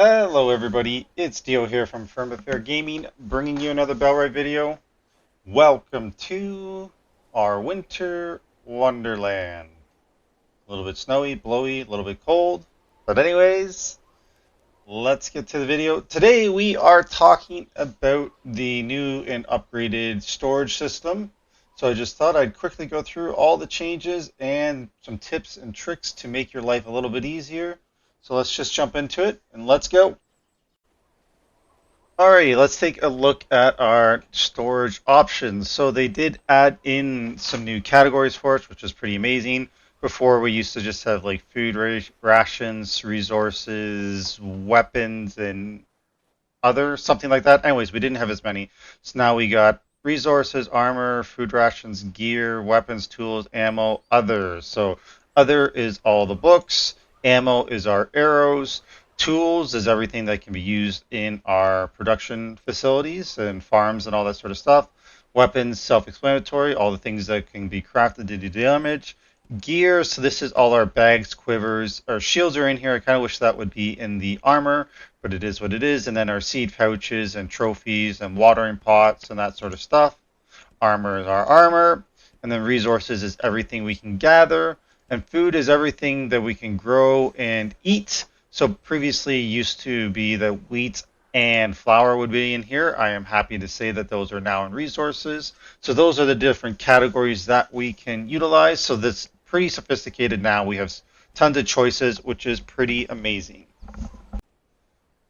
Hello everybody, it's Dio here from Firm Affair Gaming, bringing you another Bellwright video. Welcome to our winter wonderland. A little bit snowy, blowy, a little bit cold. But anyways, let's get to the video. Today we are talking about the new and upgraded storage system. So I just thought I'd quickly go through all the changes and some tips and tricks to make your life a little bit easier. So let's just jump into it and let's go. Alrighty, let's take a look at our storage options. So they did add in some new categories for us, which is pretty amazing. Before we used to just have like food rations, resources, weapons, and other something like that. Anyways, we didn't have as many. So now we got resources, armor, food rations, gear, weapons, tools, ammo, other. So other is all the books, ammo is our arrows, tools is everything that can be used in our production facilities and farms and all that sort of stuff. Weapons, self-explanatory, all the things that can be crafted to do damage. Gear, so this is all our bags, quivers, our shields are in here. I kind of wish that would be in the armor, but it is what it is. And then our seed pouches and trophies and watering pots and that sort of stuff. Armor is our armor. And then resources is everything we can gather. And food is everything that we can grow and eat. So previously used to be that wheat and flour would be in here. I am happy to say that those are now in resources. So those are the different categories that we can utilize. So that's pretty sophisticated now. We have tons of choices, which is pretty amazing.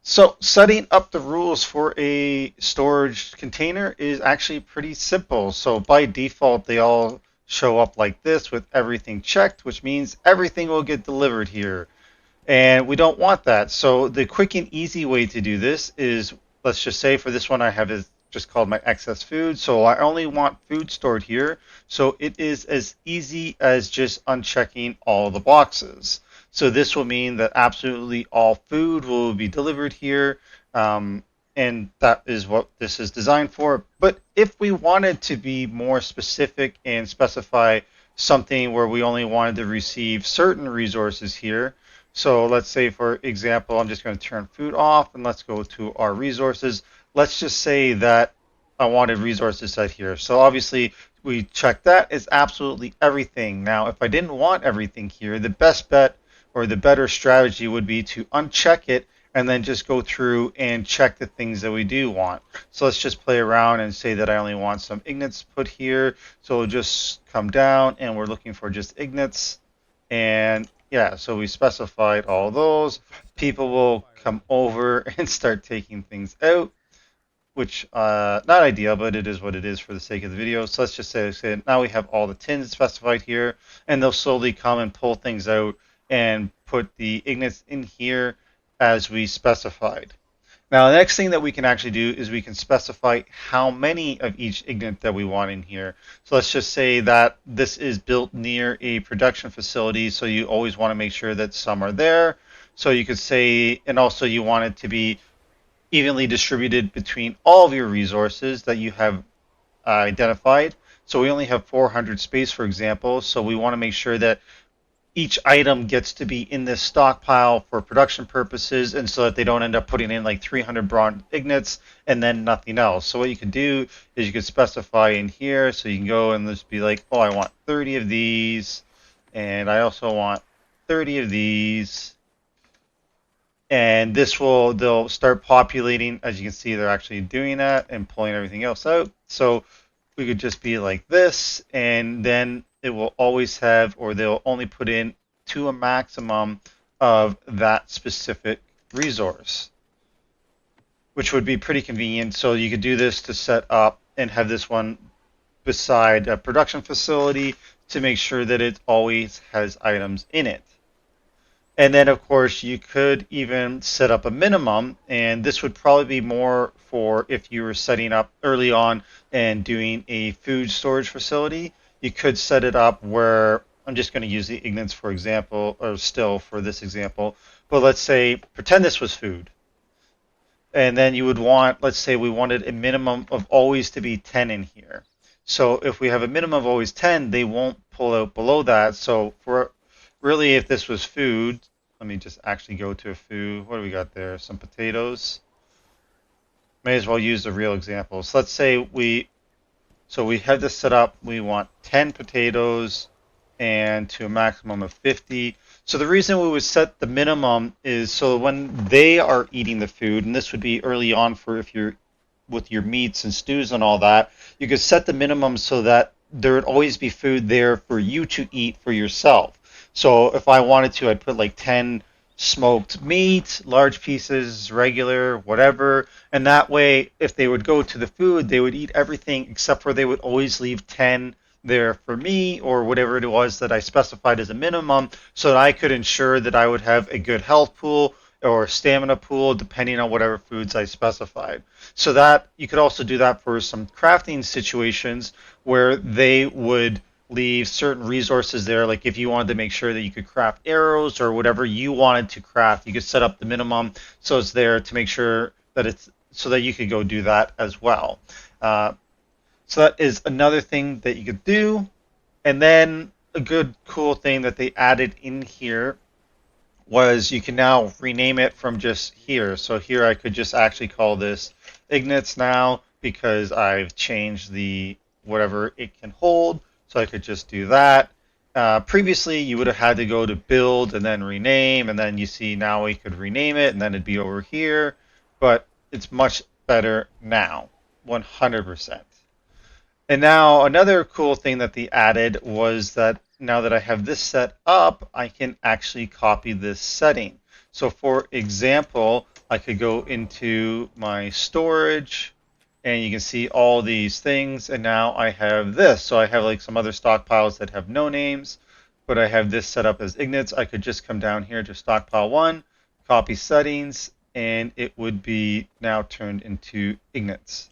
So setting up the rules for a storage container is actually pretty simple. So by default, they all show up like this with everything checked, which means everything will get delivered here. And we don't want that. So the quick and easy way to do this is, let's just say for this one, I have is just called my excess food. So I only want food stored here. So it is as easy as just unchecking all the boxes. So this will mean that absolutely all food will be delivered here. And that is what this is designed for. But if we wanted to be more specific and specify something where we only wanted to receive certain resources here, so let's say, for example, I'm just going to turn food off and let's go to our resources. Let's just say that I wanted resources set here. So obviously we check that as absolutely everything. Now, if I didn't want everything here, the best bet or the better strategy would be to uncheck it and then just go through and check the things that we do want. So let's just play around and say that I only want some ignits put here. So we'll just come down and we're looking for just ignits. And yeah, so we specified all those. People will come over and start taking things out, which not ideal, but it is what it is for the sake of the video. So let's just say now we have all the tins specified here, and they'll slowly come and pull things out and put the ignits in here as we specified. Now, the next thing that we can actually do is we can specify how many of each ignite that we want in here. So let's just say that this is built near a production facility, so you always want to make sure that some are there. So you could say, and also you want it to be evenly distributed between all of your resources that you have identified. So we only have 400 space, for example, so we want to make sure that each item gets to be in this stockpile for production purposes, and so that they don't end up putting in like 300 bronze ignites and then nothing else. So what you can do is you can specify in here, so you can go and just be like, oh, I want 30 of these, and I also want 30 of these, and this will, they'll start populating. As you can see, they're actually doing that and pulling everything else out. So we could just be like this, and then it will always have, or they'll only put in to a maximum of that specific resource, which would be pretty convenient. So you could do this to set up and have this one beside a production facility to make sure that it always has items in it. And then, of course, you could even set up a minimum, and this would probably be more for if you were setting up early on and doing a food storage facility. You could set it up where I'm just going to use the ignites for example, or still for this example. But let's say, pretend this was food. And then you would want, let's say we wanted a minimum of always to be 10 in here. So if we have a minimum of always 10, they won't pull out below that. So for really, if this was food, Let me just actually go to a food. What do we got there? Some potatoes. May as well use a real example. So let's say we have this set up. We want 10 potatoes and to a maximum of 50. So the reason we would set the minimum is so when they are eating the food, and this would be early on for if you're with your meats and stews and all that, you could set the minimum so that there would always be food there for you to eat for yourself. So if I wanted to, I'd put like 10 smoked meat, large pieces, regular, whatever. And that way, if they would go to the food, they would eat everything except for they would always leave 10 there for me or whatever it was that I specified as a minimum so that I could ensure that I would have a good health pool or stamina pool depending on whatever foods I specified. So that you could also do that for some crafting situations where they would leave certain resources there. Like if you wanted to make sure that you could craft arrows or whatever you wanted to craft, you could set up the minimum so it's there to make sure that it's so that you could go do that as well. Uh, so that is another thing that you could do. And then a good cool thing that they added in here was you can now rename it from just here. So here I could just actually call this Ignatz now because I've changed the whatever it can hold. So I could just do that. Previously, you would have had to go to build and then rename, and then you see now we could rename it, and then it'd be over here. But it's much better now, 100%. And now another cool thing that they added was that now that I have this set up, I can actually copy this setting. So for example, I could go into my storage and you can see all these things. And now I have this. So I have like some other stockpiles that have no names, but I have this set up as Ignatz. I could just come down here to stockpile one, copy settings, and it would be now turned into Ignatz.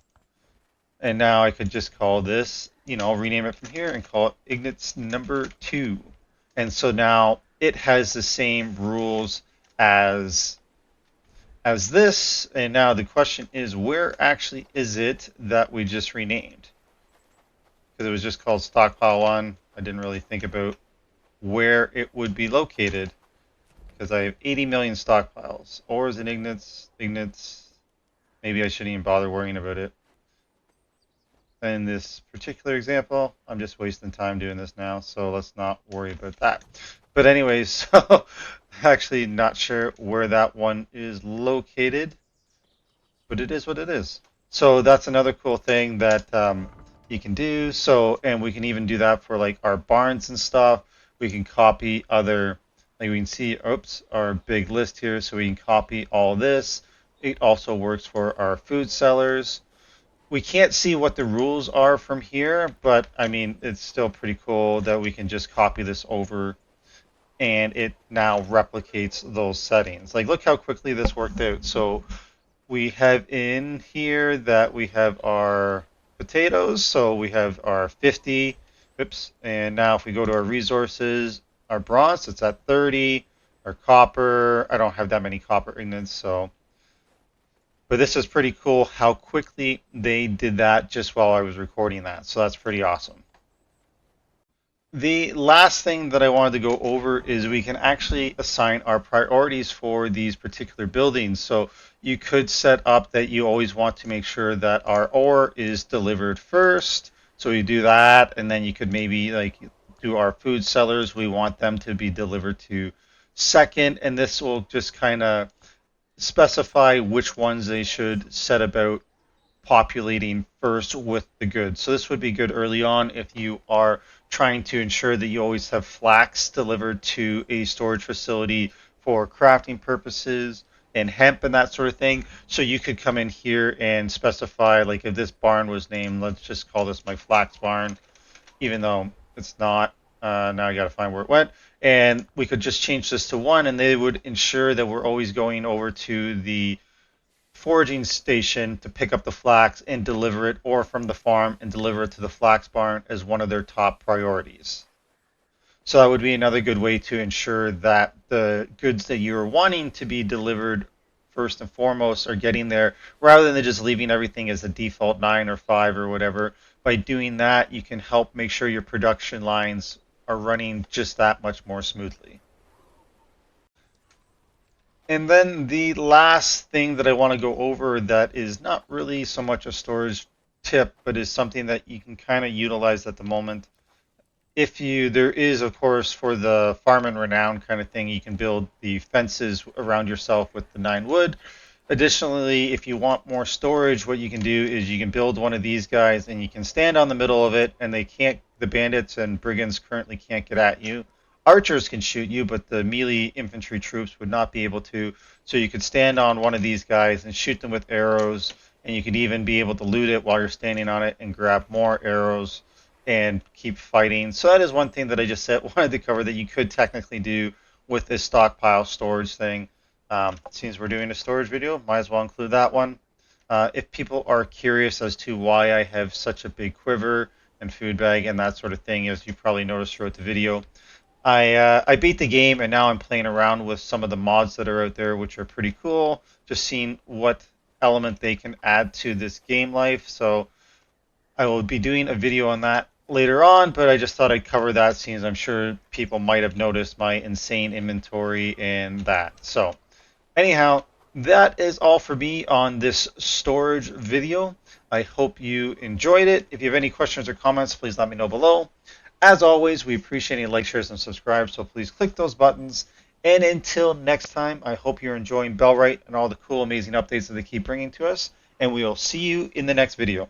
And now I could just call this, rename it from here and call it Ignatz number 2. And so now it has the same rules as as this. And now the question is, where actually is it that we just renamed? Because it was just called stockpile 1. I didn't really think about where it would be located because I have 80 million stockpiles. Ores and Ignatz, Ignatz. Maybe I shouldn't even bother worrying about it. In this particular example, I'm just wasting time doing this now, so let's not worry about that. But anyways, so actually not sure where that one is located, but it is what it is. So that's another cool thing that you can do. So, and we can even do that for like our barns and stuff. We can copy other, like we can see, oops, our big list here. So we can copy all this. It also works for our food sellers. We can't see what the rules are from here, but I mean, it's still pretty cool that we can just copy this over and it now replicates those settings. Like, look how quickly this worked out. So we have in here that we have our potatoes, so we have our 50, oops, and now if we go to our resources, our bronze, it's at 30, our copper, I don't have that many copper ingots, so but this is pretty cool how quickly they did that just while I was recording that. So that's pretty awesome. The last thing that I wanted to go over is we can actually assign our priorities for these particular buildings. So you could set up that you always want to make sure that our ore is delivered first. So you do that, and then you could maybe like do our food sellers. We want them to be delivered to second, and this will just kind of specify which ones they should set about populating first with the goods. So this would be good early on if you are trying to ensure that you always have flax delivered to a storage facility for crafting purposes and hemp and that sort of thing. So you could come in here and specify, like if this barn was named, let's just call this my flax barn, even though it's not. Now I got to find where it went. And we could just change this to 1, and they would ensure that we're always going over to the foraging station to pick up the flax and deliver it, or from the farm and deliver it to the flax barn as one of their top priorities. So that would be another good way to ensure that the goods that you're wanting to be delivered first and foremost are getting there rather than just leaving everything as a default 9 or 5 or whatever. By doing that, you can help make sure your production lines are running just that much more smoothly. And then the last thing that I want to go over that is not really so much a storage tip, but is something that you can kind of utilize at the moment. If you, there is, of course, for the farm and renown kind of thing, you can build the fences around yourself with the 9 wood. Additionally, if you want more storage, what you can do is you can build one of these guys and you can stand on the middle of it, and they can't, the bandits and brigands currently can't get at you. Archers can shoot you, but the melee infantry troops would not be able to. So you could stand on one of these guys and shoot them with arrows, and you could even be able to loot it while you're standing on it and grab more arrows and keep fighting. So that is one thing that I just said wanted to cover that you could technically do with this stockpile storage thing. Since we're doing a storage video, might as well include that one. If people are curious as to why I have such a big quiver and food bag and that sort of thing, as you probably noticed throughout the video, I beat the game and now I'm playing around with some of the mods that are out there, which are pretty cool. Just seeing what element they can add to this game life. So I will be doing a video on that later on, but I just thought I'd cover that since I'm sure people might have noticed my insane inventory and that. So anyhow, that is all for me on this storage video. I hope you enjoyed it. If you have any questions or comments, please let me know below. As always, we appreciate any likes, shares, and subscribes, so please click those buttons. And until next time, I hope you're enjoying Bellwright and all the cool, amazing updates that they keep bringing to us. And we will see you in the next video.